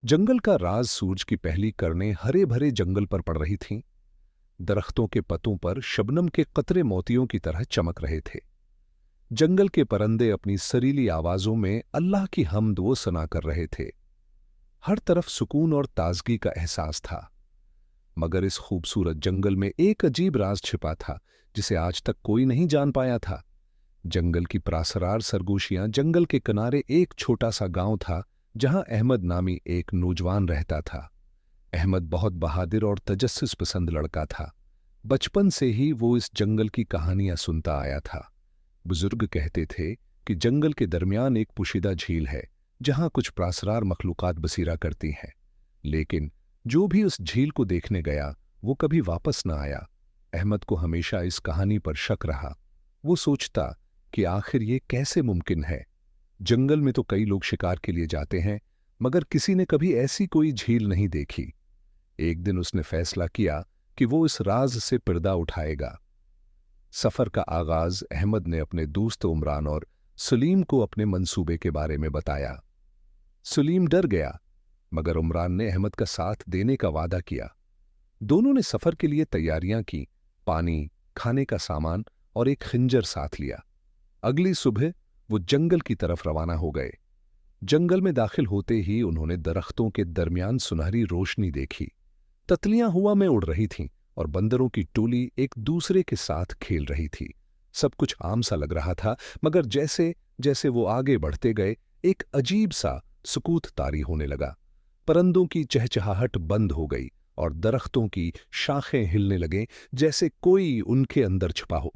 जंगल का राज सूरज की पहली किरणें हरे भरे जंगल पर पड़ रही थीं। दरख्तों के पतों पर शबनम के कतरे मोतियों की तरह चमक रहे थे। जंगल के परिंदे अपनी सरीली आवाजों में अल्लाह की हम्द वो सना कर रहे थे। हर तरफ सुकून और ताजगी का एहसास था। मगर इस खूबसूरत जंगल में एक अजीब राज छिपा था, जिसे आज तक कोई नहीं जान पाया था। जंगल की प्रासरार सरगोशियां जंगल के किनारे एक छोटा सा गांव था, जहां अहमद नामी एक नौजवान रहता था। अहमद बहुत बहादुर और तजस्सुस पसंद लड़का था। बचपन से ही वो इस जंगल की कहानियां सुनता आया था। बुजुर्ग कहते थे कि जंगल के दरमियान एक पोशीदा झील है, जहां कुछ प्रासरार मखलूकात बसीरा करती हैं। लेकिन जो भी उस झील को देखने गया, वो कभी वापस न आया। अहमद को हमेशा इस कहानी पर शक रहा। वो सोचता कि आखिर ये कैसे मुमकिन है। जंगल में तो कई लोग शिकार के लिए जाते हैं, मगर किसी ने कभी ऐसी कोई झील नहीं देखी। एक दिन उसने फैसला किया कि वो इस राज से पर्दा उठाएगा। सफर का आगाज अहमद ने अपने दोस्त उमरान और सलीम को अपने मंसूबे के बारे में बताया। सलीम डर गया, मगर उमरान ने अहमद का साथ देने का वादा किया। दोनों ने सफर के लिए तैयारियां की। पानी, खाने का सामान और एक खंजर साथ लिया। अगली सुबह वो जंगल की तरफ रवाना हो गए। जंगल में दाखिल होते ही उन्होंने दरख्तों के दरमियान सुनहरी रोशनी देखी। तितलियां हवा में उड़ रही थीं और बंदरों की टोली एक दूसरे के साथ खेल रही थी। सब कुछ आम सा लग रहा था, मगर जैसे जैसे वो आगे बढ़ते गए, एक अजीब सा सुकूत तारी होने लगा। परिंदों की चहचहाहट बंद हो गई और दरख्तों की शाखें हिलने लगे, जैसे कोई उनके अंदर छिपा हो।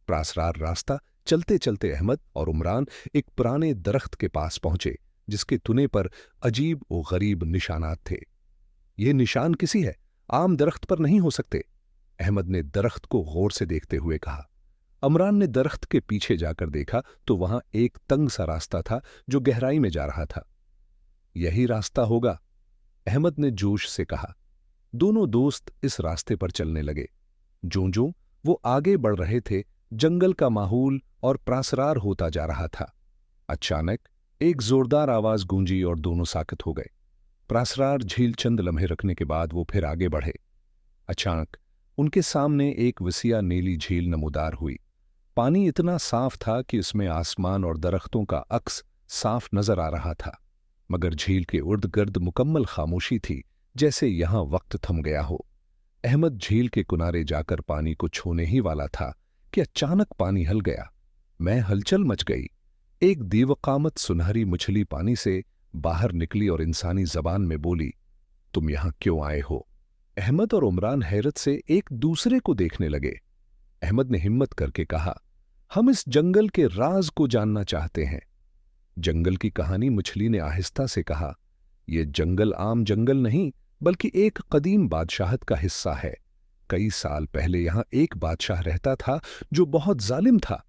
प्रासरार रास्ता चलते चलते अहमद और उमरान एक पुराने दरख्त के पास पहुंचे, जिसके तुने पर अजीब और गरीब निशानात थे। ये निशान किसी है, आम दरख्त पर नहीं हो सकते, अहमद ने दरख्त को गौर से देखते हुए कहा। उमरान ने दरख्त के पीछे जाकर देखा तो वहां एक तंग सा रास्ता था, जो गहराई में जा रहा था। यही रास्ता होगा, अहमद ने जोश से कहा। दोनों दोस्त इस रास्ते पर चलने लगे। ज्यों-ज्यों वो आगे बढ़ रहे थे, जंगल का माहौल और प्रासरार होता जा रहा था। अचानक एक जोरदार आवाज गूंजी और दोनों साकित हो गए। प्रासरार झील चंद लम्हे रखने के बाद वो फिर आगे बढ़े। अचानक उनके सामने एक विसिया नीली झील नमूदार हुई। पानी इतना साफ था कि उसमें आसमान और दरख्तों का अक्स साफ नजर आ रहा था, मगर झील के इर्द गिर्द मुकम्मल खामोशी थी, जैसे यहां वक्त थम गया हो। अहमद झील के किनारे जाकर पानी को छूने ही वाला था कि अचानक पानी हिल गया। मैं हलचल मच गई। एक दीवकामत सुनहरी मछली पानी से बाहर निकली और इंसानी जबान में बोली, तुम यहां क्यों आए हो? अहमद और उमरान हैरत से एक दूसरे को देखने लगे। अहमद ने हिम्मत करके कहा, हम इस जंगल के राज को जानना चाहते हैं। जंगल की कहानी मछली ने आहिस्ता से कहा, यह जंगल आम जंगल नहीं, बल्कि एक कदीम बादशाहत का हिस्सा है। कई साल पहले यहां एक बादशाह रहता था, जो बहुत जालिम था।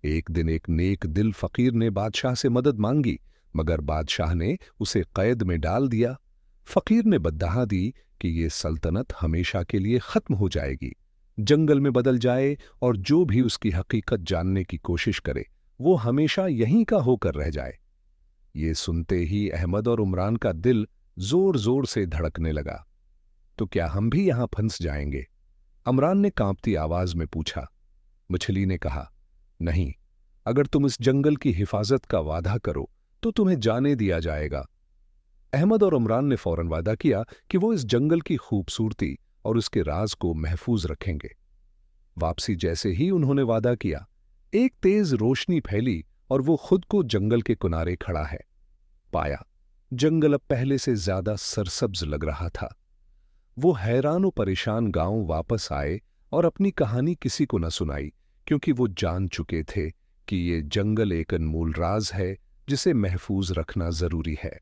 एक दिन एक नेक दिल फकीर ने बादशाह से मदद मांगी, मगर बादशाह ने उसे कैद में डाल दिया। फकीर ने बद्दुआ दी कि ये सल्तनत हमेशा के लिए खत्म हो जाएगी, जंगल में बदल जाए, और जो भी उसकी हकीकत जानने की कोशिश करे, वो हमेशा यहीं का होकर रह जाए। ये सुनते ही अहमद और उमरान का दिल जोर जोर से धड़कने लगा। तो क्या हम भी यहां फंस जाएंगे? उमरान ने कांपती आवाज में पूछा। मछली ने कहा, नहीं, अगर तुम इस जंगल की हिफाजत का वादा करो तो तुम्हें जाने दिया जाएगा। अहमद और उमरान ने फौरन वादा किया कि वो इस जंगल की खूबसूरती और उसके राज को महफूज रखेंगे। वापसी जैसे ही उन्होंने वादा किया, एक तेज रोशनी फैली और वो खुद को जंगल के किनारे खड़ा है। पाया जंगल अब पहले से ज्यादा सरसब्ज लग रहा था। वो हैरान और परेशान गांव वापस आए और अपनी कहानी किसी को न सुनाई, क्योंकि वो जान चुके थे कि ये जंगल एक अनमोल राज है, जिसे महफूज रखना जरूरी है।